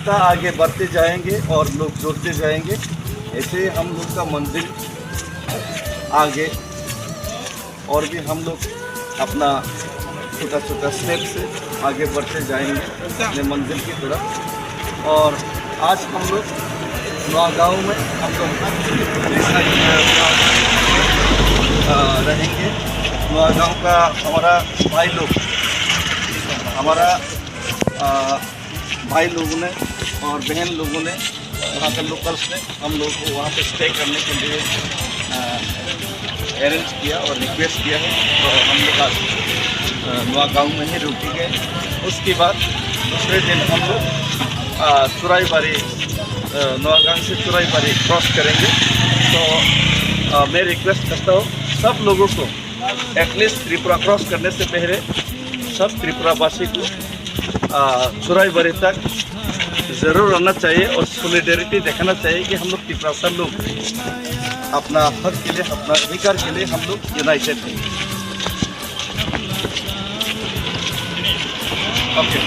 रास्ता आगे बढ़ते जाएंगे और लोग जुड़ते जाएंगे। ऐसे हम लोग का मंजिल आगे और भी हम लोग अपना छोटा छोटा स्टेप से आगे बढ़ते जाएंगे अपने मंजिल की तरफ। और आज हम लोग नौगांव में हम लोग रहेंगे। नौगांव का हमारा भाई लोगों ने और बहन लोगों ने, वहाँ के लोकल्स ने हम लोग को वहाँ पे स्टे करने के लिए अरेंज किया और रिक्वेस्ट किया है। तो हम लोग आज नौगांव में ही रुके गए। उसके बाद दूसरे दिन हम लोग चुराईबारी, नौगांव से चुराईबारी क्रॉस करेंगे। तो मैं रिक्वेस्ट करता हूँ सब लोगों को एटलीस्ट त्रिपुरा क्रॉस करने से पहले सब त्रिपुरावासी को चुराईबारी तक ज़रूर रहना चाहिए और सॉलिडेरिटी दिखाना चाहिए कि हम लोग त्रिपुरा सब लोग अपना हक के लिए, अपना अधिकार के लिए हम लोग यूनाइटेड हैं। ओके।